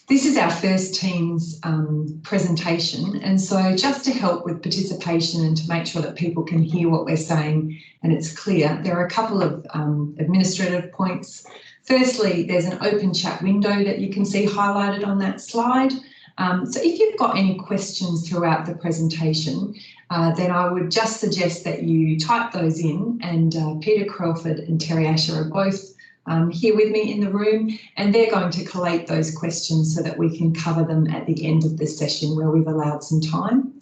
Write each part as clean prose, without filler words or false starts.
This is our first Teams presentation, and so just to help with participation and to make sure that people can hear what we're saying and it's clear, there are a couple of administrative points. Firstly, there's an open chat window that you can see highlighted on that slide. So if you've got any questions throughout the presentation, then I would just suggest that you type those in, and Peter Crawford and Terry Asher are both here with me in the room, and they're going to collate those questions so that we can cover them at the end of the session where we've allowed some time.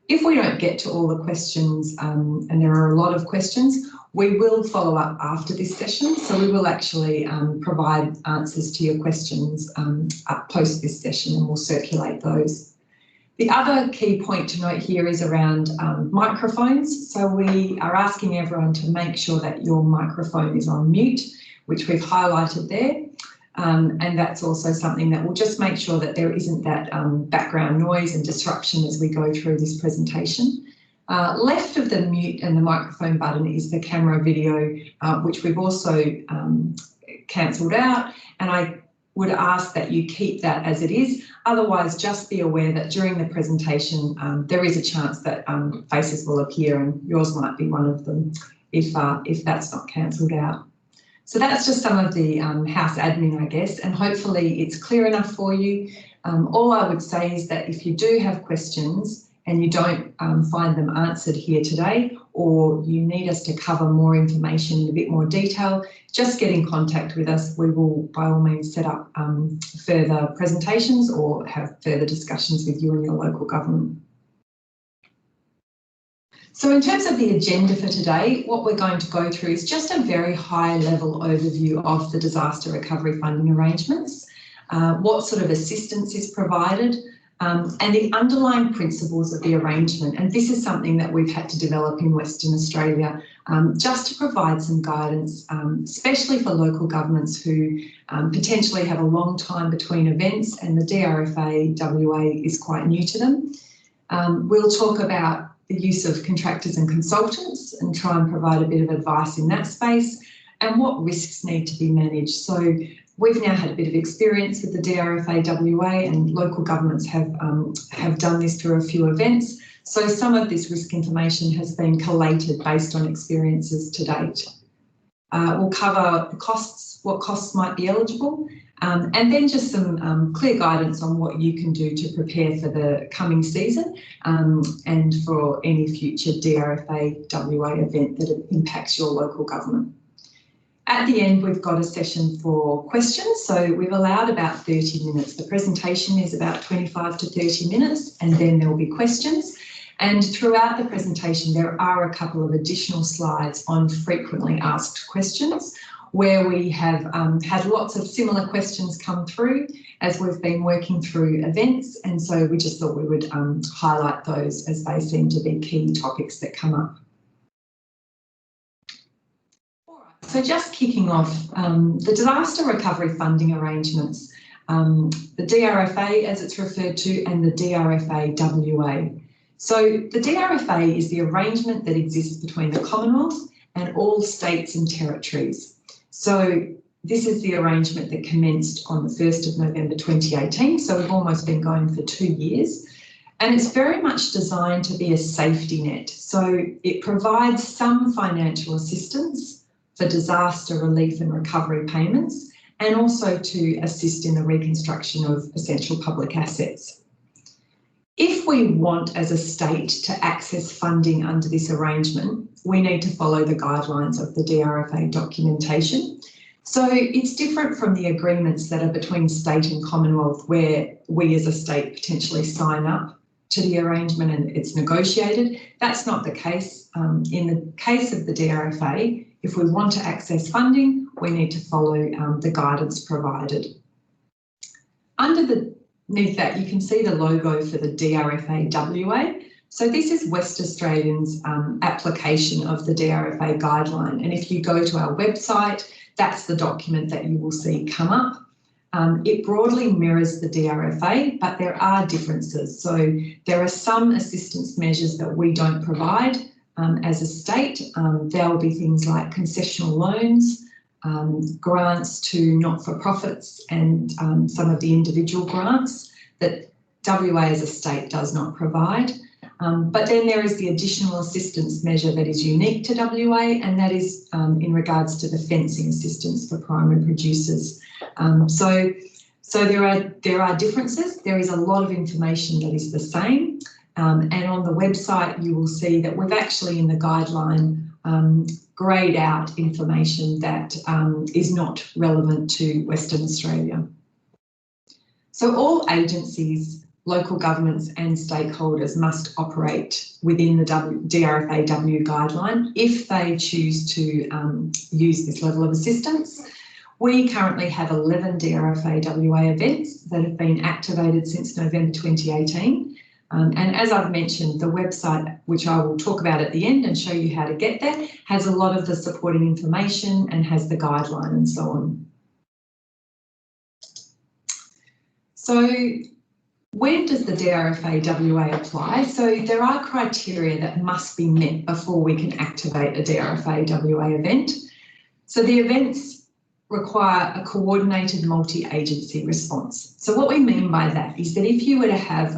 If we don't get to all the questions, and there are a lot of questions, we will follow up after this session. So we will actually provide answers to your questions post this session, and we'll circulate those. The other key point to note here is around microphones. So we are asking everyone to make sure that your microphone is on mute, which we've highlighted there. And that's also something that will just make sure that there isn't that background noise and disruption as we go through this presentation. Left of the mute and the microphone button is the camera video, which we've also cancelled out, and I would ask that you keep that as it is. Otherwise, just be aware that during the presentation there is a chance that faces will appear, and yours might be one of them if that's not cancelled out. So that's just some of the house admin, I guess, and hopefully it's clear enough for you. All I would say is that if you do have questions and you don't find them answered here today, or you need us to cover more information in a bit more detail, just get in contact with us. We will by all means set up further presentations or have further discussions with you and your local government. So in terms of the agenda for today, what we're going to go through is just a very high level overview of the disaster recovery funding arrangements, what sort of assistance is provided, and the underlying principles of the arrangement. And this is something that we've had to develop in Western Australia just to provide some guidance, especially for local governments who potentially have a long time between events, and the DRFA WA is quite new to them. We'll talk about the use of contractors and consultants and try and provide a bit of advice in that space, and what risks need to be managed. So we've now had a bit of experience with the DRFA WA, and local governments have done this through a few events. So some of this risk information has been collated based on experiences to date. We'll cover the costs, what costs might be eligible, and then just some clear guidance on what you can do to prepare for the coming season and for any future DRFA WA event that impacts your local government. At the end, we've got a session for questions. So we've allowed about 30 minutes. The presentation is about 25 to 30 minutes, and then there will be questions. And throughout the presentation, there are a couple of additional slides on frequently asked questions, where we have had lots of similar questions come through as we've been working through events. And so we just thought we would highlight those as they seem to be key topics that come up. So just kicking off, the disaster recovery funding arrangements, the DRFA as it's referred to, and the DRFA WA. So the DRFA is the arrangement that exists between the Commonwealth and all states and territories. So this is the arrangement that commenced on the 1st of November 2018, so we've almost been going for 2 years. And it's very much designed to be a safety net. So it provides some financial assistance for disaster relief and recovery payments, and also to assist in the reconstruction of essential public assets. If we want as a state to access funding under this arrangement, we need to follow the guidelines of the DRFA documentation. So it's different from the agreements that are between state and Commonwealth, where we as a state potentially sign up to the arrangement and it's negotiated. That's not the case. In the case of the DRFA, if we want to access funding, we need to follow the guidance provided. Underneath that, you can see the logo for the DRFA WA. So this is West Australians' application of the DRFA guideline. And if you go to our website, that's the document that you will see come up. It broadly mirrors the DRFA, but there are differences. So there are some assistance measures that we don't provide as a state. There will be things like concessional loans, grants to not-for-profits and some of the individual grants that WA as a state does not provide. But then there is the additional assistance measure that is unique to WA, and that is in regards to the fencing assistance for primary producers. So there are differences. There is a lot of information that is the same, and on the website you will see that we've actually in the guideline greyed out information that is not relevant to Western Australia. So all agencies, local governments and stakeholders must operate within the DRFAW guideline if they choose to use this level of assistance. We currently have 11 DRFAWA events that have been activated since November 2018. And as I've mentioned, the website, which I will talk about at the end and show you how to get there, has a lot of the supporting information and has the guideline and so on. So when does the DRFAWA apply? So there are criteria that must be met before we can activate a DRFAWA event. So the events require a coordinated multi-agency response. So what we mean by that is that if you were to have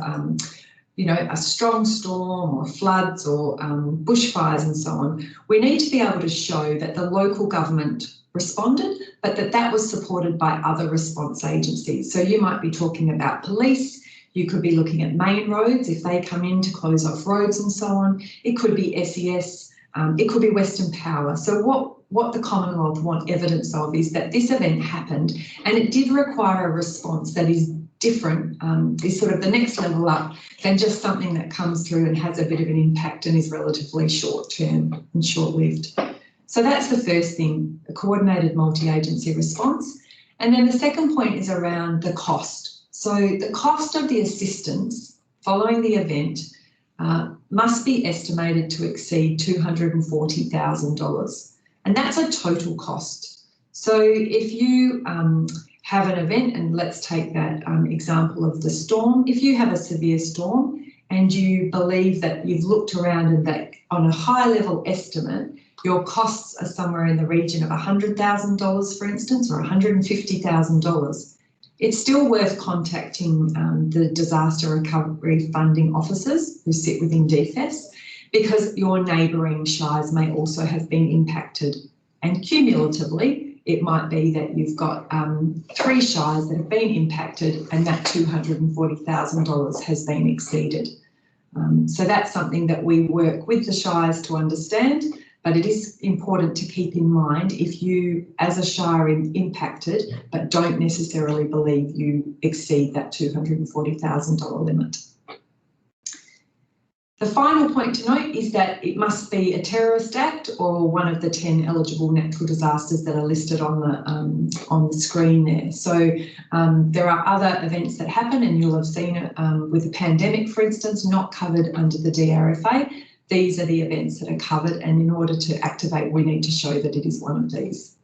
a strong storm or floods or bushfires and so on, we need to be able to show that the local government responded, but that was supported by other response agencies. So you might be talking about police, you could be looking at main roads if they come in to close off roads and so on. It could be SES, it could be Western Power. So what the Commonwealth want evidence of is that this event happened and it did require a response that is different, is sort of the next level up than just something that comes through and has a bit of an impact and is relatively short-term and short-lived. So that's the first thing, a coordinated multi-agency response. And then the second point is around the cost. So the cost of the assistance following the event must be estimated to exceed $240,000. And that's a total cost. So if you have an event, and let's take that example of the storm, if you have a severe storm and you believe that you've looked around and that on a high level estimate, your costs are somewhere in the region of $100,000, for instance, or $150,000, it's still worth contacting the disaster recovery funding officers who sit within DFES, because your neighbouring shires may also have been impacted. And cumulatively, it might be that you've got 3 shires that have been impacted and that $240,000 has been exceeded. So that's something that we work with the shires to understand, but it is important to keep in mind if you, as a shire, impacted, but don't necessarily believe you exceed that $240,000 limit. The final point to note is that it must be a terrorist act or one of the 10 eligible natural disasters that are listed on the screen there. So there are other events that happen, and you'll have seen it with the pandemic, for instance, not covered under the DRFA. These are the events that are covered, and in order to activate, we need to show that it is one of these.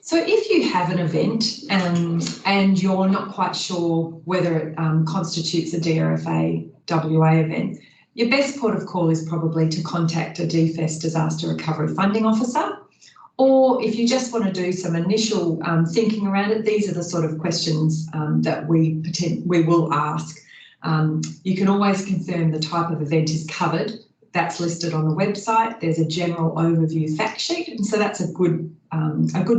So if you have an event and you're not quite sure whether it constitutes a DRFAWA event, your best port of call is probably to contact a DFES disaster recovery funding officer. Or if you just want to do some initial thinking around it, these are the sort of questions that we will ask. You can always confirm the type of event is covered. That's listed on the website. There's a general overview fact sheet, and so that's a good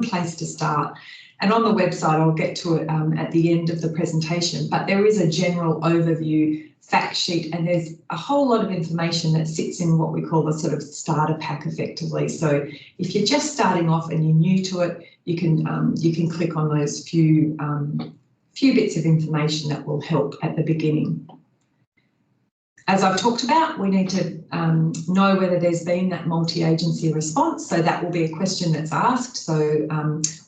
place to start. And on the website, I'll get to it at the end of the presentation, but there is a general overview fact sheet, and there's a whole lot of information that sits in what we call the sort of starter pack effectively. So if you're just starting off and you're new to it, you can click on those few bits of information that will help at the beginning. As I've talked about, we need to know whether there's been that multi-agency response. So that will be a question that's asked. So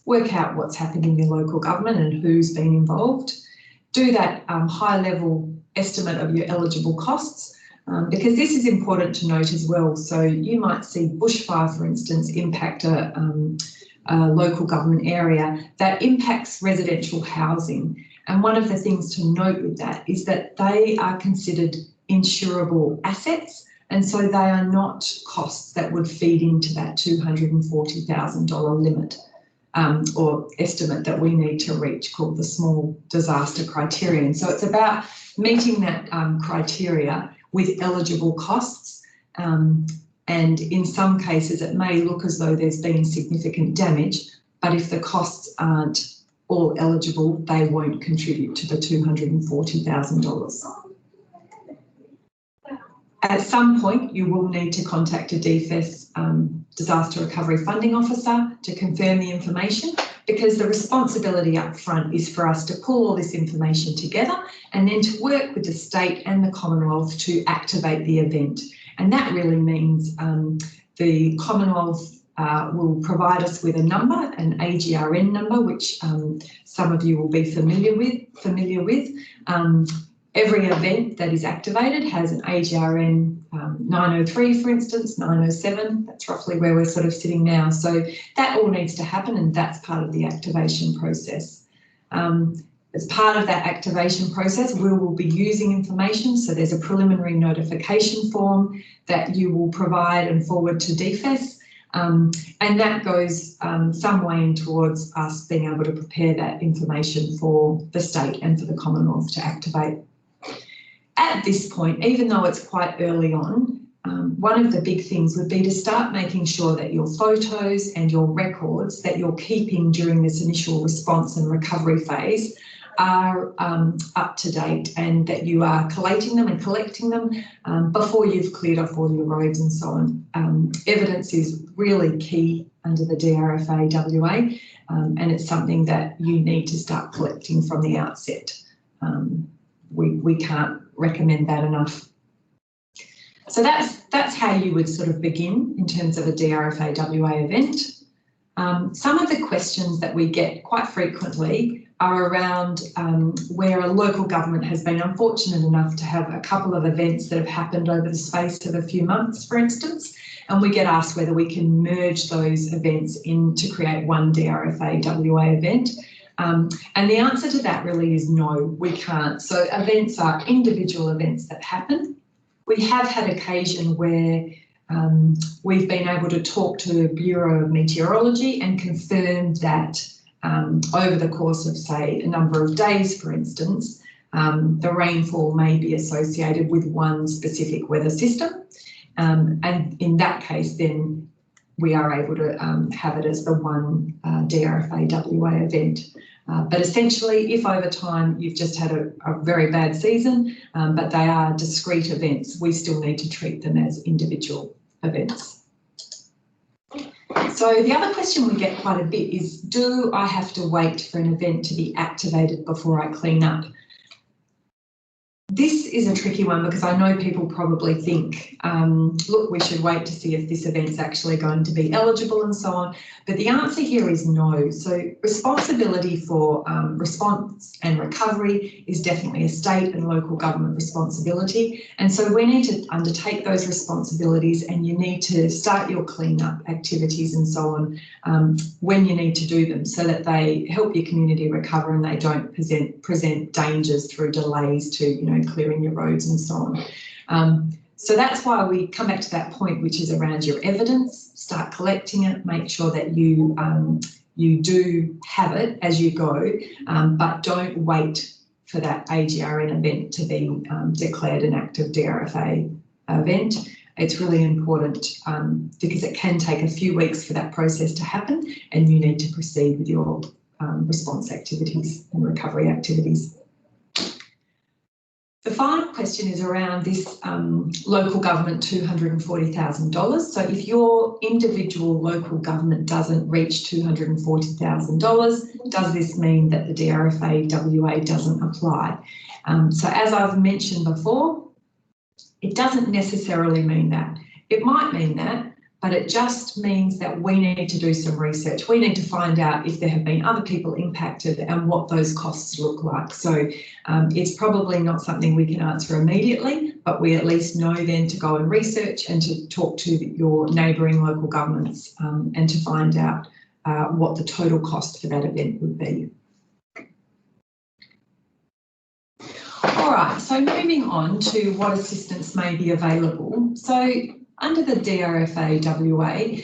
work out what's happened in your local government and who's been involved. Do that high-level estimate of your eligible costs, because this is important to note as well. So you might see bushfire, for instance, impact a local government area that impacts residential housing. And one of the things to note with that is that they are considered insurable assets And so they are not costs that would feed into that $240,000 limit or estimate that we need to reach, called the small disaster criterion. So it's about meeting that criteria with eligible costs. And in some cases, it may look as though there's been significant damage, but if the costs aren't all eligible, they won't contribute to the $240,000. At some point, you will need to contact a DFES Disaster Recovery Funding Officer to confirm the information, because the responsibility up front is for us to pull all this information together and then to work with the state and the Commonwealth to activate the event. And that really means the Commonwealth will provide us with a number, an AGRN number, which some of you will be familiar with. Every event that is activated has an AGRN 903, for instance, 907. That's roughly where we're sort of sitting now. So that all needs to happen, and that's part of the activation process. As part of that activation process, we will be using information. So there's a preliminary notification form that you will provide and forward to DFES. And that goes some way in towards us being able to prepare that information for the state and for the Commonwealth to activate. At this point, even though it's quite early on, one of the big things would be to start making sure that your photos and your records that you're keeping during this initial response and recovery phase are up to date, and that you are collating them and collecting them before you've cleared off all your roads and so on. Evidence is really key under the DRFA WA, and it's something that you need to start collecting from the outset. We can't recommend that enough. So that's how you would sort of begin in terms of a DRFA WA event. Some of the questions that we get quite frequently are around where a local government has been unfortunate enough to have a couple of events that have happened over the space of a few months, for instance, and we get asked whether we can merge those events in to create one DRFA WA event. And the answer to that really is no, we can't. So events are individual events that happen. We have had occasion where we've been able to talk to the Bureau of Meteorology and confirm that over the course of, say, a number of days, for instance, the rainfall may be associated with one specific weather system. And in that case, then we are able to have it as the one DRFA WA event. But essentially, if over time you've just had a very bad season, but they are discrete events, we still need to treat them as individual events. So the other question we get quite a bit is, do I have to wait for an event to be activated before I clean up? This is a tricky one because I know people probably think, look, we should wait to see if this event's actually going to be eligible and so on. But the answer here is no. So responsibility for response and recovery is definitely a state and local government responsibility. And so we need to undertake those responsibilities, and you need to start your cleanup activities and so on when you need to do them, so that they help your community recover and they don't present dangers through delays to, you know, clearing your roads and so on. So that's why we come back to that point, which is around your evidence. Start collecting it, make sure that you do have it as you go, but don't wait for that AGRN event to be declared an active DRFA event. It's really important because it can take a few weeks for that process to happen, and you need to proceed with your response activities and recovery activities. The final question is around this local government $240,000. So if your individual local government doesn't reach $240,000, does this mean that the DRFA WA doesn't apply? So as I've mentioned before, it doesn't necessarily mean that. It might mean that, but it just means that we need to do some research. We need to find out if there have been other people impacted and what those costs look like. So it's probably not something we can answer immediately, but we at least know then to go and research and to talk to your neighbouring local governments and to find out what the total cost for that event would be. All right, so moving on to what assistance may be available. So under the DRFA WA,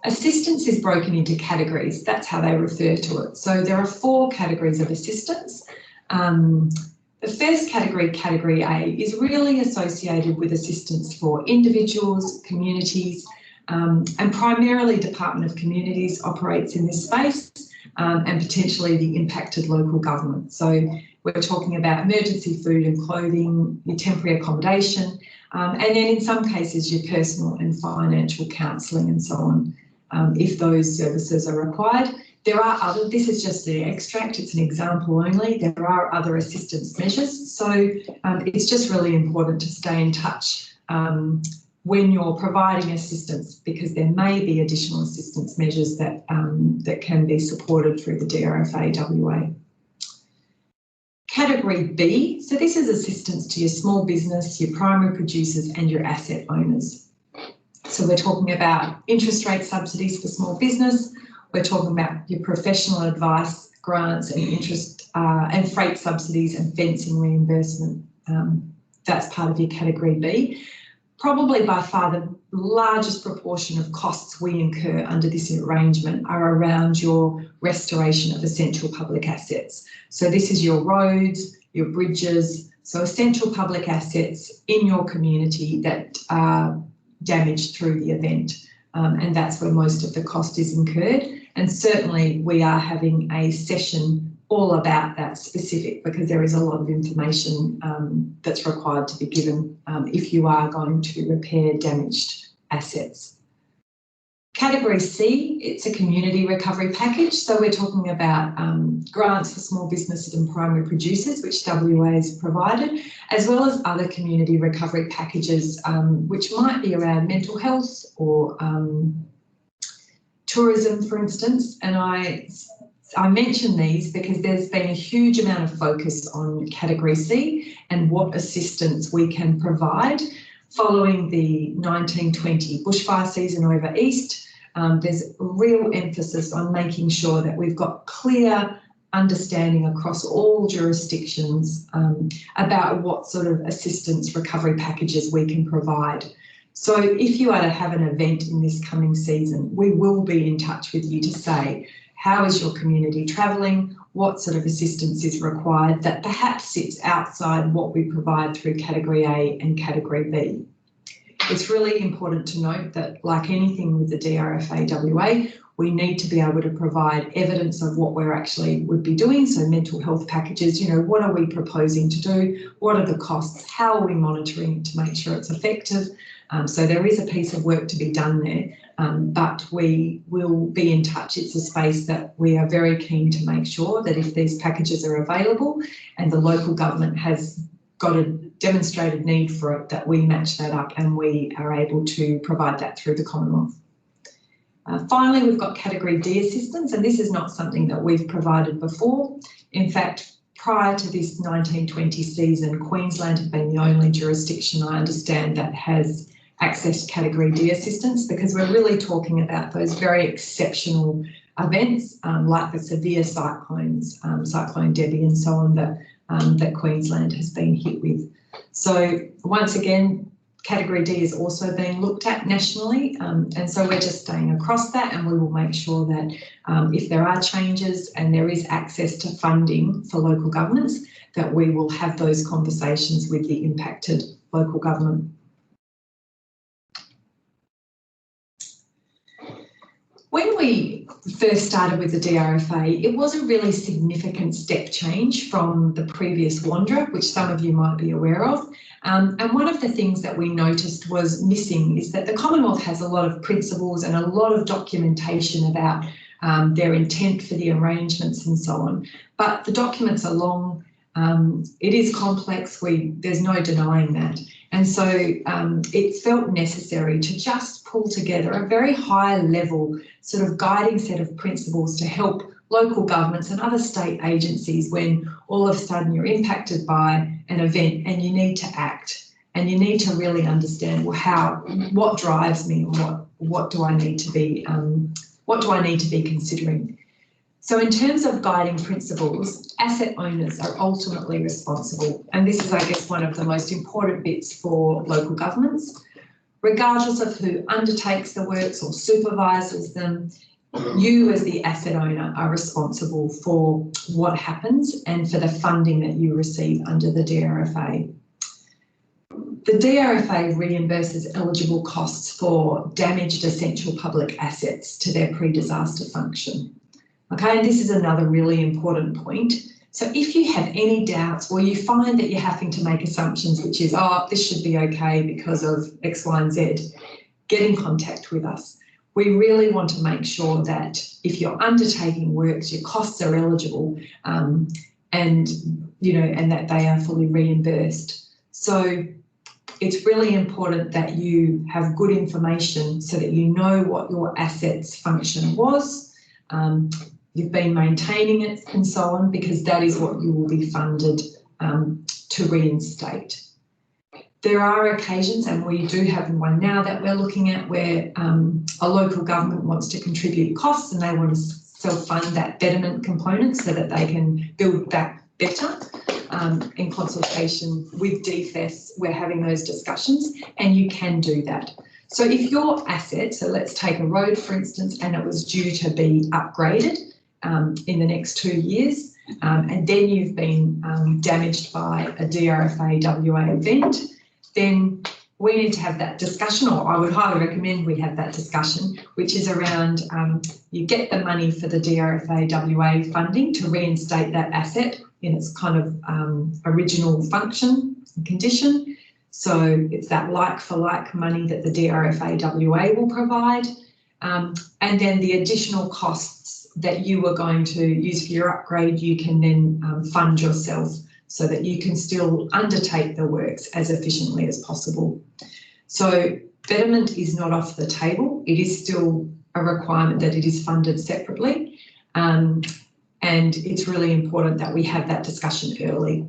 assistance is broken into categories. That's how they refer to it. So there are 4 categories of assistance. The first category, Category A, is really associated with assistance for individuals, communities, and primarily Department of Communities operates in this space, and potentially the impacted local government. So we're talking about emergency food and clothing, your temporary accommodation, and then in some cases your personal and financial counselling and so on, if those services are required. There are other, this is just the extract, it's an example only. There are other assistance measures. So it's just really important to stay in touch when you're providing assistance, because there may be additional assistance measures that, that can be supported through the DRFA WA. Category B, so this is assistance to your small business, your primary producers and your asset owners. So we're talking about interest rate subsidies for small business. We're talking about your professional advice, grants and interest and freight subsidies and fencing reimbursement. That's part of your Category B. Probably by far the largest proportion of costs we incur under this arrangement are around your restoration of essential public assets. So this is your roads, your bridges, so essential public assets in your community that are damaged through the event. And that's where most of the cost is incurred. And certainly we are having a session all about that specific, because there is a lot of information that's required to be given if you are going to repair damaged assets. Category C, it's a community recovery package. So we're talking about grants for small businesses and primary producers, which WA has provided, as well as other community recovery packages, which might be around mental health or tourism, for instance. And I mention these because there's been a huge amount of focus on Category C and what assistance we can provide following the 1920 bushfire season over East. There's real emphasis on making sure that we've got clear understanding across all jurisdictions about what sort of assistance recovery packages we can provide. So if you are to have an event in this coming season, we will be in touch with you to say, how is your community travelling? What sort of assistance is required that perhaps sits outside what we provide through Category A and Category B? It's really important to note that, like anything with the DRFA WA, we need to be able to provide evidence of what we're actually would be doing. So mental health packages, you know, what are we proposing to do? What are the costs? How are we monitoring to make sure it's effective? So there is a piece of work to be done there, but we will be in touch. It's a space that we are very keen to make sure that if these packages are available and the local government has got a demonstrated need for it, that we match that up and we are able to provide that through the Commonwealth. Finally, we've got Category D assistance, and this is not something that we've provided before. In fact, prior to this 1920 season, Queensland had been the only jurisdiction I understand that has accessed Category D assistance, because we're really talking about those very exceptional events like the severe cyclones, Cyclone Debbie and so on, that Queensland has been hit with. So once again, Category D is also being looked at nationally, and so we're just staying across that, and we will make sure that if there are changes and there is access to funding for local governments, that we will have those conversations with the impacted local government. When we first started with the DRFA, it was a really significant step change from the previous WANDRA, which some of you might be aware of. And one of the things that we noticed was missing is that the Commonwealth has a lot of principles and a lot of documentation about their intent for the arrangements and so on. But the documents are long. It is complex. There's no denying that. And so it felt necessary to just pull together a very high level sort of guiding set of principles to help local governments and other state agencies when all of a sudden you're impacted by an event and you need to act, and you need to really understand, well, what drives me and what do I need to be considering. So in terms of guiding principles, asset owners are ultimately responsible. And this is, I guess, one of the most important bits for local governments. Regardless of who undertakes the works or supervises them, you as the asset owner are responsible for what happens and for the funding that you receive under the DRFA. The DRFA reimburses eligible costs for damaged essential public assets to their pre-disaster function. Okay, and this is another really important point. So if you have any doubts or you find that you're having to make assumptions, which is, oh, this should be okay because of X, Y, and Z, get in contact with us. We really want to make sure that if you're undertaking works, your costs are eligible and that they are fully reimbursed. So it's really important that you have good information so that you know what your assets function was, you've been maintaining it and so on, because that is what you will be funded to reinstate. There are occasions, and we do have one now that we're looking at, where a local government wants to contribute costs and they want to self-fund that betterment component so that they can build back better. In consultation with DFES, we're having those discussions, and you can do that. So if your asset, so let's take a road for instance, and it was due to be upgraded in the next 2 years, and then you've been damaged by a DRFA WA event, then we need to have that discussion, or I would highly recommend we have that discussion, which is around you get the money for the DRFA WA funding to reinstate that asset in its kind of original function and condition. So it's that like-for-like money that the DRFA WA will provide, and then the additional costs that you are going to use for your upgrade, you can then fund yourself so that you can still undertake the works as efficiently as possible. So betterment is not off the table. It is still a requirement that it is funded separately, and it's really important that we have that discussion early.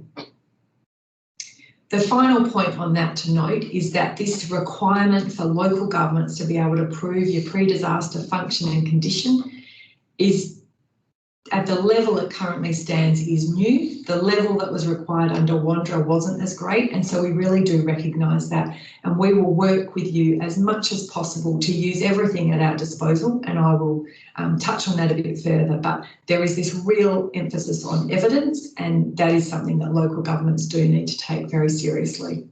The final point on that to note is that this requirement for local governments to be able to prove your pre-disaster function and condition is, at the level it currently stands, is new. The level that was required under WANDRA wasn't as great, and so we really do recognise that, and we will work with you as much as possible to use everything at our disposal, and I will touch on that a bit further, but there is this real emphasis on evidence, and that is something that local governments do need to take very seriously.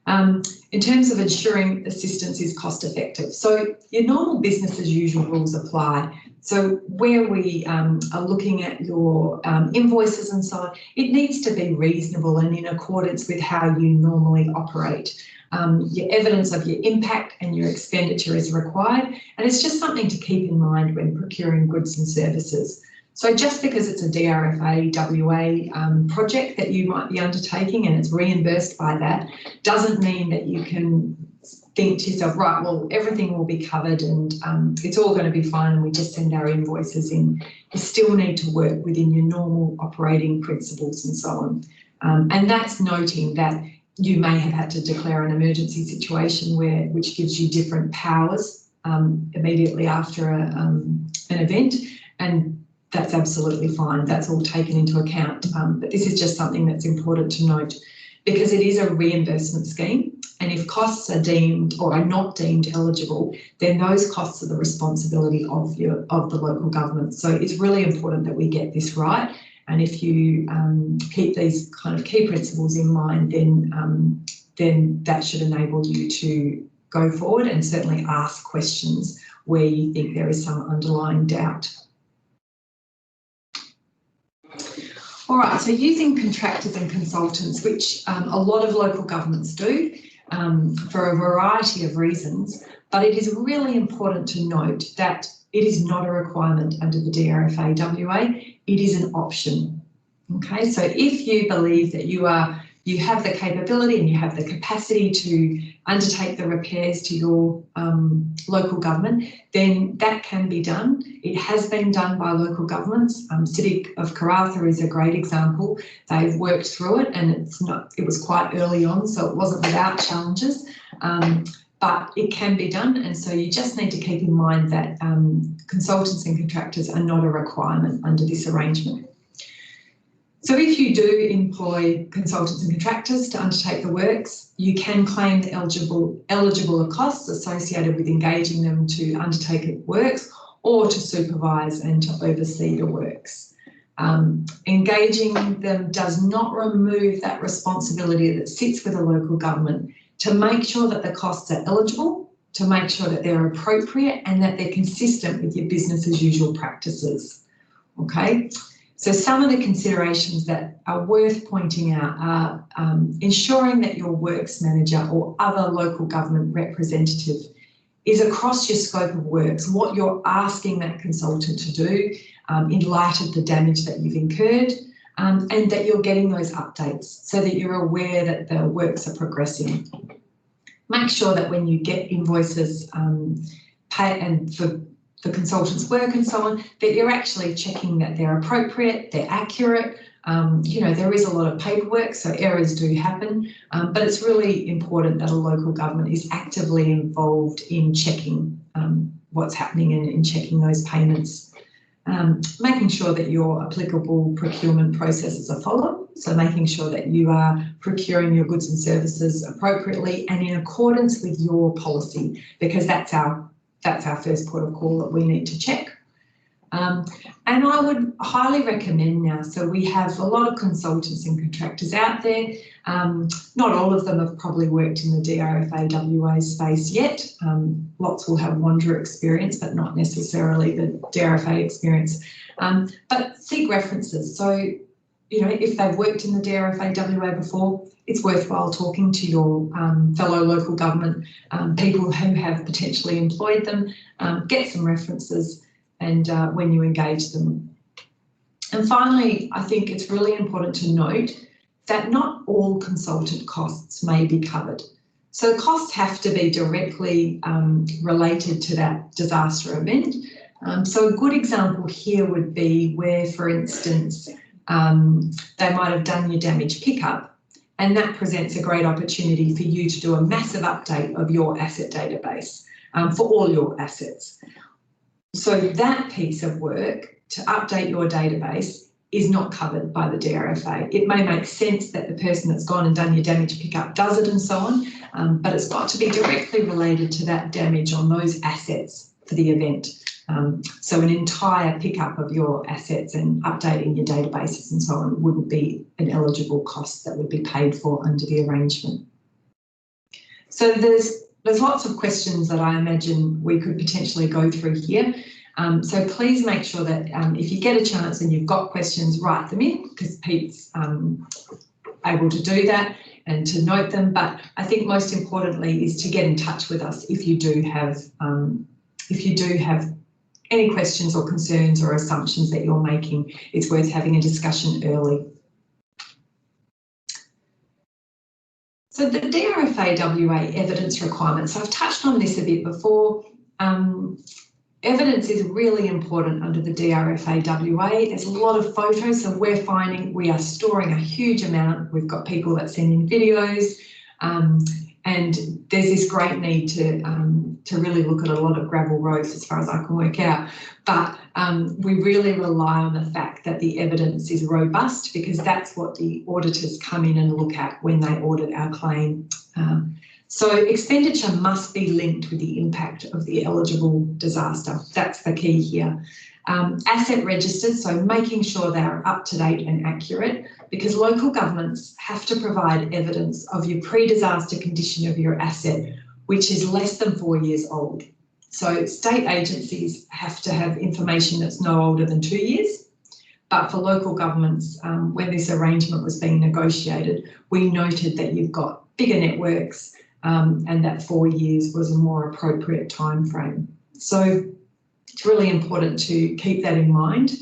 In terms of ensuring assistance is cost effective, so your normal business as usual rules apply. So where we are looking at your invoices and so on, it needs to be reasonable and in accordance with how you normally operate. Your evidence of your impact and your expenditure is required, and it's just something to keep in mind when procuring goods and services. So just because it's a DRFA WA project that you might be undertaking and it's reimbursed by that, doesn't mean that you can think to yourself, right, well, everything will be covered and it's all going to be fine and we just send our invoices in. You still need to work within your normal operating principles and so on. And that's noting that you may have had to declare an emergency situation which gives you different powers immediately after an event, and that's absolutely fine. That's all taken into account. But this is just something that's important to note because it is a reimbursement scheme. And if costs are deemed or are not deemed eligible, then those costs are the responsibility of the local government. So it's really important that we get this right. And if you keep these kind of key principles in mind, then that should enable you to go forward and certainly ask questions where you think there is some underlying doubt. All right, so using contractors and consultants, which a lot of local governments do, for a variety of reasons, but it is really important to note that it is not a requirement under the DRFA WA, it is an option. Okay, so if you believe that you have the capability and you have the capacity to undertake the repairs to your local government, then that can be done. It has been done by local governments. City of Karratha is a great example. They've worked through it and it was quite early on, so it wasn't without challenges. But but it can be done, and so you just need to keep in mind that consultants and contractors are not a requirement under this arrangement. So if you do employ consultants and contractors to undertake the works, you can claim the eligible costs associated with engaging them to undertake works or to supervise and to oversee the works. Engaging them does not remove that responsibility that sits with a local government to make sure that the costs are eligible, to make sure that they're appropriate and that they're consistent with your business as usual practices. Okay, so some of the considerations that are worth pointing out are ensuring that your works manager or other local government representative is across your scope of works, what you're asking that consultant to do in light of the damage that you've incurred, and that you're getting those updates so that you're aware that the works are progressing. Make sure that when you get invoices pay and for the consultant's work and so on, that you're actually checking that they're appropriate, they're accurate. You know, there is a lot of paperwork, so errors do happen, but it's really important that a local government is actively involved in checking what's happening and in checking those payments. Making sure that your applicable procurement processes are followed, so making sure that you are procuring your goods and services appropriately and in accordance with your policy, because that's our first port of call that we need to check. And I would highly recommend now, so we have a lot of consultants and contractors out there. Not all of them have probably worked in the DRFA WA space yet. Lots will have Wanderer experience, but not necessarily the DRFA experience. But seek references. So, you know, if they've worked in the DRFA WA before, it's worthwhile talking to your fellow local government people who have potentially employed them. Get some references and when you engage them. And finally, I think it's really important to note that not all consultant costs may be covered. So costs have to be directly related to that disaster event. So a good example here would be where, for instance, they might have done your damage pickup, and that presents a great opportunity for you to do a massive update of your asset database for all your assets. So that piece of work to update your database is not covered by the DRFA. It may make sense that the person that's gone and done your damage pickup does it and so on, but it's got to be directly related to that damage on those assets for the event. So an entire pickup of your assets and updating your databases and so on wouldn't be an eligible cost that would be paid for under the arrangement. So there's lots of questions that I imagine we could potentially go through here. So please make sure that if you get a chance and you've got questions, write them in, because Pete's able to do that and to note them. But I think most importantly is to get in touch with us if you do have any questions or concerns or assumptions that you're making. It's worth having a discussion early. So the DRFA WA evidence requirements, so I've touched on this a bit before. Evidence is really important under the DRFA WA. There's a lot of photos, so we're finding we are storing a huge amount. We've got people that send in videos, and there's this great need to really look at a lot of gravel roads as far as I can work out. But we really rely on the fact that the evidence is robust, because that's what the auditors come in and look at when they audit our claim. So expenditure must be linked with the impact of the eligible disaster. That's the key here. Asset registers, so making sure they are up to date and accurate, because local governments have to provide evidence of your pre-disaster condition of your asset, which is less than 4 years old. So state agencies have to have information that's no older than 2 years. But for local governments, when this arrangement was being negotiated, we noted that you've got bigger networks, and that 4 years was a more appropriate time frame. So it's really important to keep that in mind.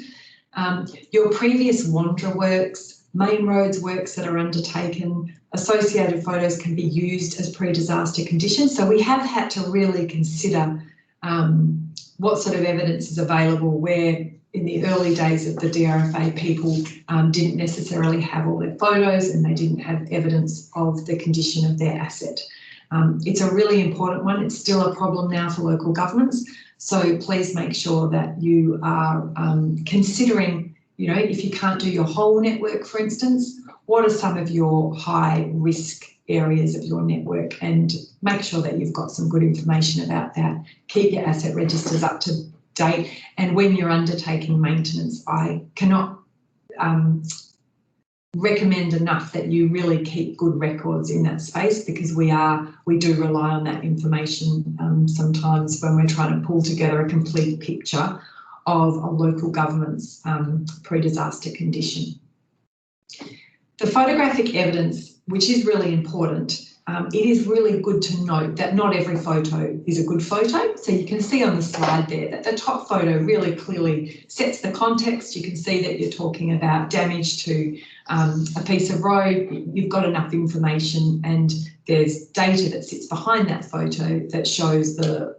Your previous Wanderer works, main roads works that are undertaken, associated photos can be used as pre-disaster conditions. So we have had to really consider what sort of evidence is available, where in the early days of the DRFA people didn't necessarily have all their photos and they didn't have evidence of the condition of their asset. It's a really important one. It's still a problem now for local governments. So please make sure that you are considering, you know, if you can't do your whole network, for instance, what are some of your high risk areas of your network, and make sure that you've got some good information about that. Keep your asset registers up to date, and when you're undertaking maintenance, I cannot recommend enough that you really keep good records in that space, because we do rely on that information sometimes when we're trying to pull together a complete picture of a local government's pre-disaster condition. The photographic evidence, which is really important, it is really good to note that not every photo is a good photo. So you can see on the slide there that the top photo really clearly sets the context. You can see that you're talking about damage to a piece of road. You've got enough information, and there's data that sits behind that photo that shows the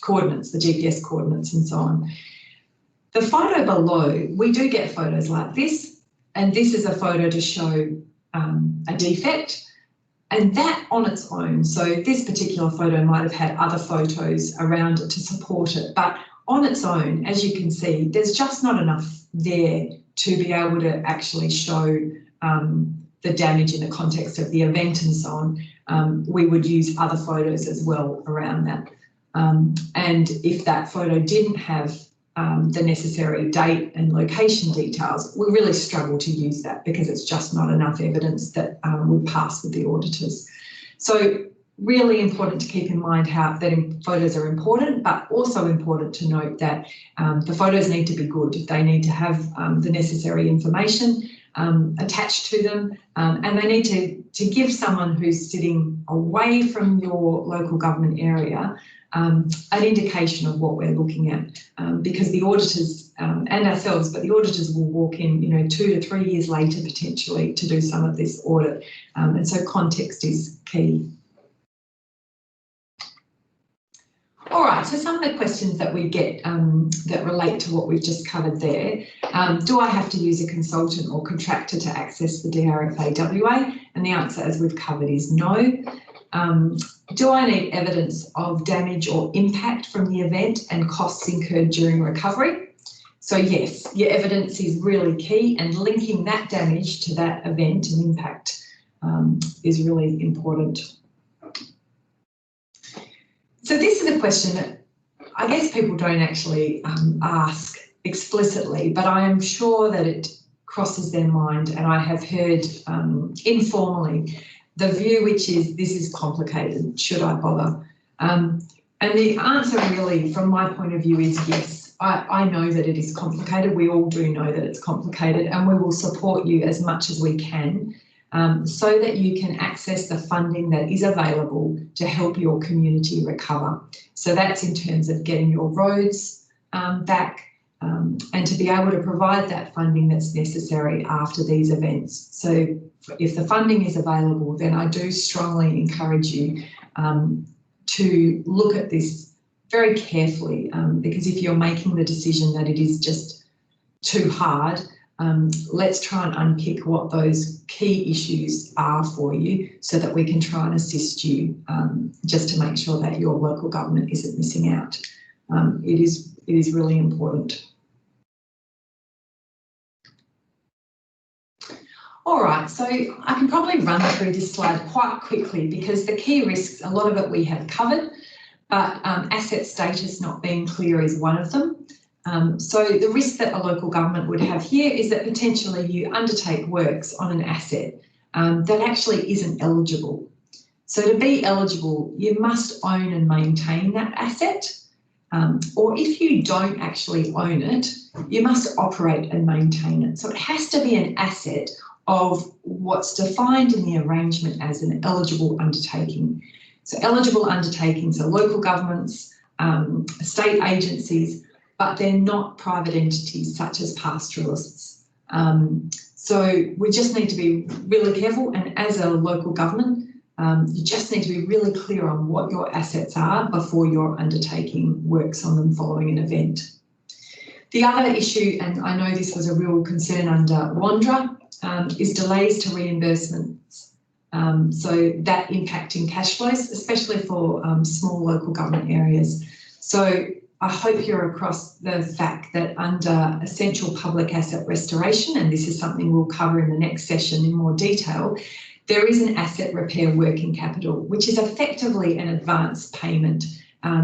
coordinates, the GPS coordinates and so on. The photo below, we do get photos like this, and this is a photo to show a defect. And that on its own, so this particular photo might have had other photos around it to support it, but on its own, as you can see, there's just not enough there to be able to actually show the damage in the context of the event and so on. We would use other photos as well around that. And if that photo didn't have the necessary date and location details, we really struggle to use that because it's just not enough evidence that would pass with the auditors. So really important to keep in mind how that photos are important, but also important to note that the photos need to be good. They need to have the necessary information attached to them, and they need to give someone who's sitting away from your local government area an indication of what we're looking at, because the auditors and ourselves, but the auditors will walk in, you know, 2 to 3 years later potentially to do some of this audit, and so context is key. All right, so some of the questions that we get that relate to what we've just covered there. Do I have to use a consultant or contractor to access the DRFA WA? And the answer, as we've covered, is no. Do I need evidence of damage or impact from the event and costs incurred during recovery? So yes, your evidence is really key, and linking that damage to that event and impact is really important. So this is a question that I guess people don't actually ask explicitly, but I am sure that it crosses their mind, and I have heard informally the view which is, this is complicated, should I bother? And the answer really, from my point of view, is yes. I know that it is complicated. We all do know that it's complicated, and we will support you as much as we can so that you can access the funding that is available to help your community recover. So that's in terms of getting your roads back, and to be able to provide that funding that's necessary after these events. So if the funding is available, then I do strongly encourage you to look at this very carefully, because if you're making the decision that it is just too hard, let's try and unpick what those key issues are for you so that we can try and assist you just to make sure that your local government isn't missing out. It is really important. All right, so I can probably run through this slide quite quickly because the key risks, a lot of it we have covered, but asset status not being clear is one of them. So the risk that a local government would have here is that potentially you undertake works on an asset that actually isn't eligible. So to be eligible, you must own and maintain that asset. Or if you don't actually own it, you must operate and maintain it. So it has to be an asset of what's defined in the arrangement as an eligible undertaking. So eligible undertakings are local governments, state agencies, but they're not private entities such as pastoralists. So we just need to be really careful, and as a local government, you just need to be really clear on what your assets are before you're undertaking works on them following an event. The other issue, and I know this was a real concern under WANDRA, is delays to reimbursements So that impacting cash flows, especially for small local government areas. So I hope you're across the fact that under essential public asset restoration, and this is something we'll cover in the next session in more detail, there is an asset repair working capital, which is effectively an advance payment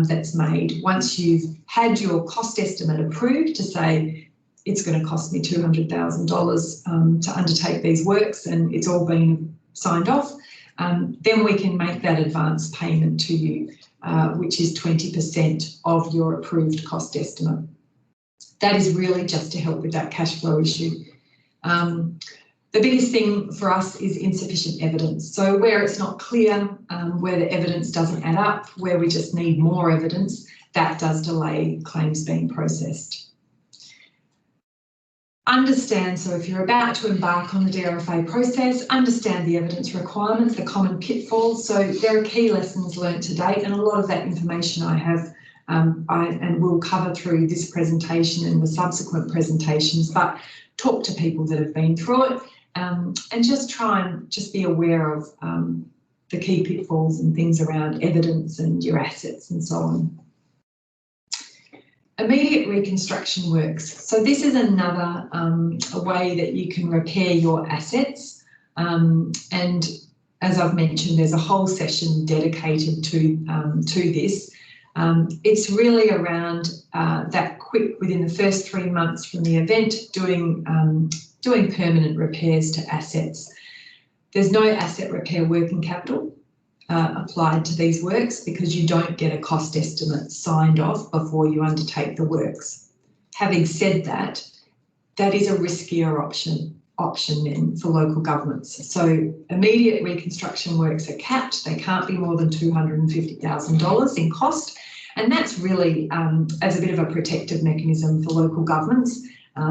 that's made once you've had your cost estimate approved to say it's going to cost me $200,000 to undertake these works and it's all been signed off. Then we can make that advance payment to you, which is 20% of your approved cost estimate. That is really just to help with that cash flow issue. The biggest thing for us is insufficient evidence. So where it's not clear, where the evidence doesn't add up, where we just need more evidence, that does delay claims being processed. Understand, so if you're about to embark on the DRFA process, understand the evidence requirements, the common pitfalls. So there are key lessons learned to date, and a lot of that information I have and will cover through this presentation and the subsequent presentations, but talk to people that have been through it and just try and just be aware of the key pitfalls and things around evidence and your assets and so on. Immediate reconstruction works. So this is another a way that you can repair your assets. And as I've mentioned, there's a whole session dedicated to this. It's really around that quick, within the first 3 months from the event, doing permanent repairs to assets. There's no asset repair working capital applied to these works because you don't get a cost estimate signed off before you undertake the works. Having said that, that is a riskier option then for local governments. So immediate reconstruction works are capped. They can't be more than $250,000 in cost. And that's really as a bit of a protective mechanism for local governments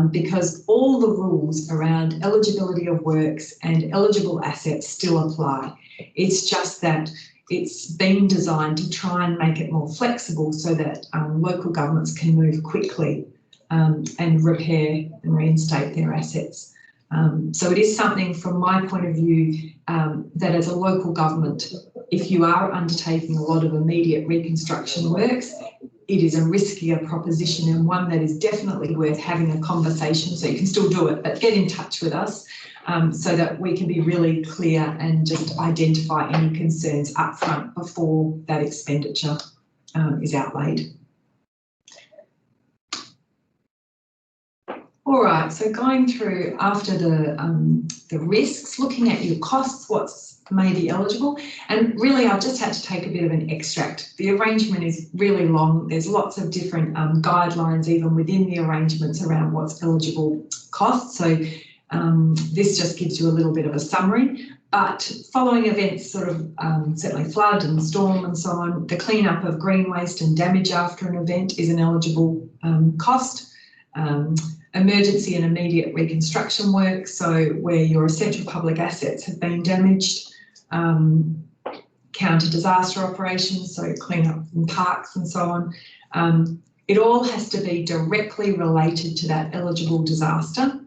because all the rules around eligibility of works and eligible assets still apply. It's just that it's been designed to try and make it more flexible so that local governments can move quickly and repair and reinstate their assets. So it is something from my point of view that as a local government, if you are undertaking a lot of immediate reconstruction works, it is a riskier proposition and one that is definitely worth having a conversation. So you can still do it, but get in touch with us so that we can be really clear and just identify any concerns up front before that expenditure is outlaid. All right, so going through after the risks, looking at your costs, what's may be eligible, and really I've just had to take a bit of an extract. The arrangement is really long. There's lots of different guidelines even within the arrangements around what's eligible costs. So this just gives you a little bit of a summary. But following events, sort of certainly flood and storm and so on, the cleanup of green waste and damage after an event is an eligible cost. Emergency and immediate reconstruction work, so where your essential public assets have been damaged, counter disaster operations, so clean up in parks and so on. It all has to be directly related to that eligible disaster.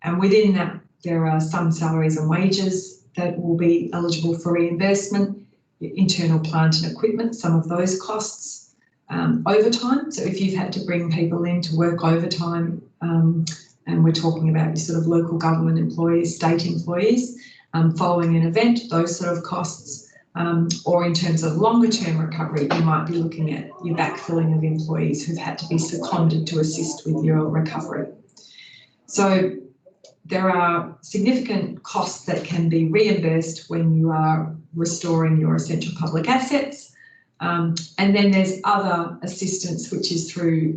And within that, there are some salaries and wages that will be eligible for reimbursement, internal plant and equipment, some of those costs. Overtime, so if you've had to bring people in to work overtime, and we're talking about your sort of local government employees, state employees, following an event, those sort of costs, or in terms of longer term recovery, you might be looking at your backfilling of employees who've had to be seconded to assist with your recovery. So there are significant costs that can be reimbursed when you are restoring your essential public assets. And then there's other assistance, which is through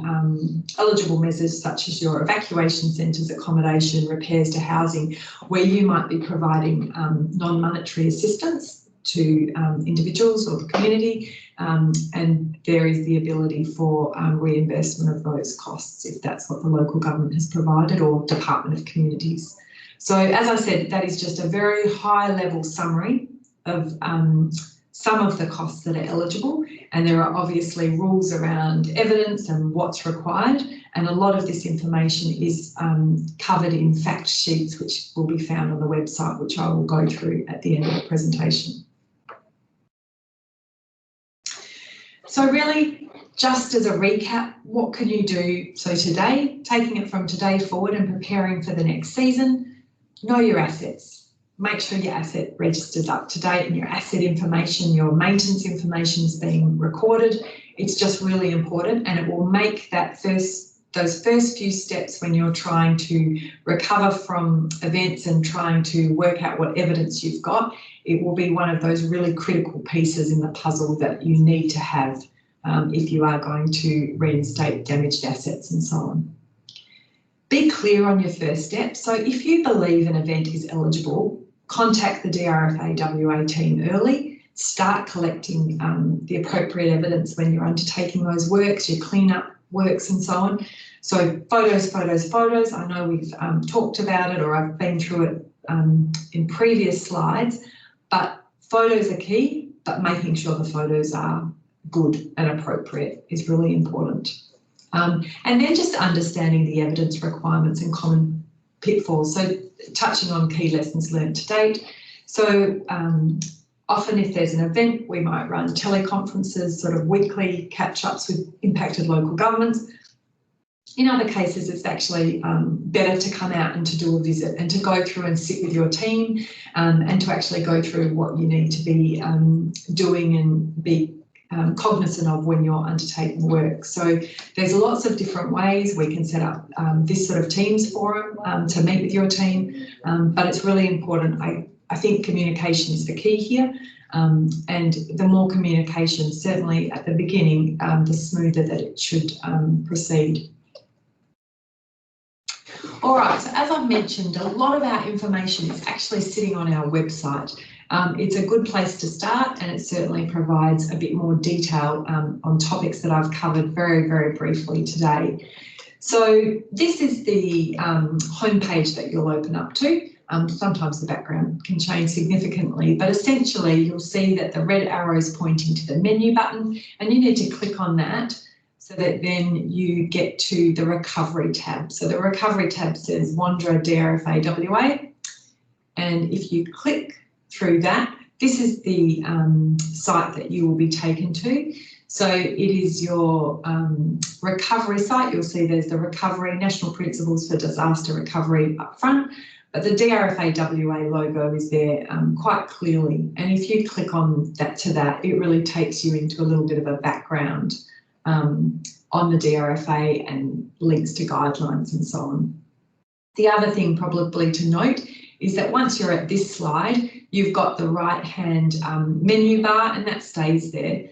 eligible measures such as your evacuation centres, accommodation, repairs to housing, where you might be providing non-monetary assistance to individuals or the community, and there is the ability for reimbursement of those costs if that's what the local government has provided or Department of Communities. So as I said, that is just a very high level summary of some of the costs that are eligible, and there are obviously rules around evidence and what's required, and a lot of this information is covered in fact sheets which will be found on the website, which I will go through at the end of the presentation. So really, just as a recap, what can you do? So today, taking it from today forward and preparing for the next season, know your assets. Make sure your asset register's up to date and your asset information, your maintenance information is being recorded. It's just really important, and it will make those first few steps when you're trying to recover from events and trying to work out what evidence you've got. It will be one of those really critical pieces in the puzzle that you need to have if you are going to reinstate damaged assets and so on. Be clear on your first step. So if you believe an event is eligible, contact the DRFA WA team early. Start collecting the appropriate evidence when you're undertaking those works, your cleanup works and so on. So photos, photos, photos. I know we've talked about it, or I've been through it in previous slides, but photos are key, but making sure the photos are good and appropriate is really important. And then just understanding the evidence requirements and common pitfalls. So touching on key lessons learned to date. So often if there's an event, we might run teleconferences, sort of weekly catch-ups with impacted local governments. In other cases, it's actually better to come out and to do a visit and to go through and sit with your team and to actually go through what you need to be doing and be cognizant of when you're undertaking work. So there's lots of different ways we can set up this sort of Teams forum to meet with your team, but it's really important. I think communication is the key here, and the more communication, certainly at the beginning, the smoother that it should proceed. All right, so as I've mentioned, a lot of our information is actually sitting on our website. It's a good place to start, and it certainly provides a bit more detail on topics that I've covered very, very briefly today. So this is the homepage that you'll open up to. Sometimes the background can change significantly, but essentially you'll see that the red arrow is pointing to the menu button, and you need to click on that so that then you get to the recovery tab. So the recovery tab says Wandra DRFA WA, and if you click through that, this is the site that you will be taken to. So it is your recovery site. You'll see there's the recovery, National Principles for Disaster Recovery up front, but the DRFA WA logo is there quite clearly. And if you click on that, it really takes you into a little bit of a background on the DRFA and links to guidelines and so on. The other thing probably to note is that once you're at this slide, you've got the right-hand menu bar, and that stays there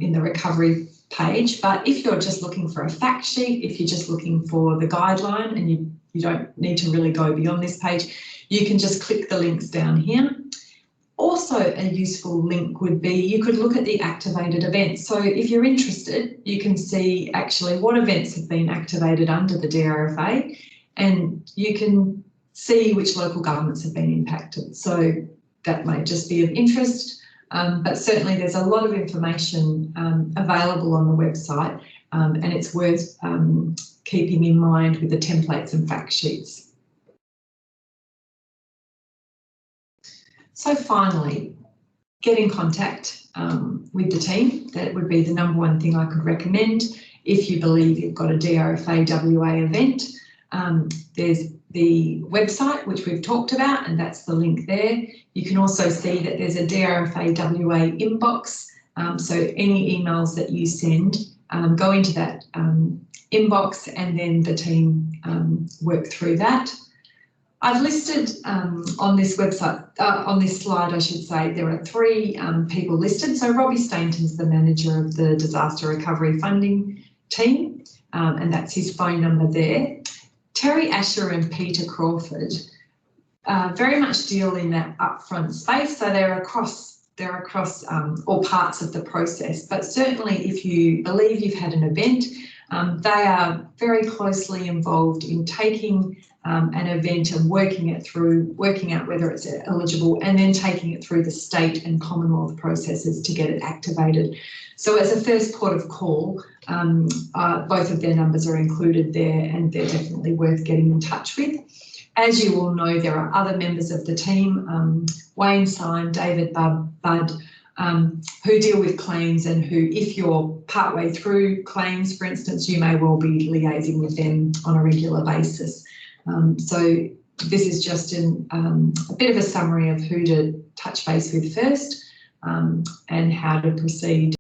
in the recovery page. But if you're just looking for a fact sheet, if you're just looking for the guideline and you don't need to really go beyond this page, you can just click the links down here. Also, a useful link would be you could look at the activated events. So if you're interested, you can see actually what events have been activated under the DRFA, and you can see which local governments have been impacted. So that might just be of interest, but certainly there's a lot of information available on the website, and it's worth keeping in mind with the templates and fact sheets. So finally, get in contact with the team. That would be the #1 thing I could recommend. If you believe you've got a DRFA WA event, there's the website, which we've talked about, and that's the link there. You can also see that there's a DRFA WA inbox. So any emails that you send go into that inbox, and then the team work through that. I've listed on this website, on this slide, I should say, there are 3 people listed. So Robbie Stainton's the manager of the Disaster Recovery Funding team, and that's his phone number there. Terry Asher and Peter Crawford very much deal in that upfront space, so they're across all parts of the process. But certainly if you believe you've had an event They are very closely involved in taking an event and working out whether it's eligible, and then taking it through the state and Commonwealth processes to get it activated. So as a first port of call, both of their numbers are included there, and they're definitely worth getting in touch with. As you all know, there are other members of the team, Wayne Syme, David Budd, who deal with claims, and who, if you're partway through claims, for instance, you may well be liaising with them on a regular basis. So this is just a bit of a summary of who to touch base with first, and how to proceed.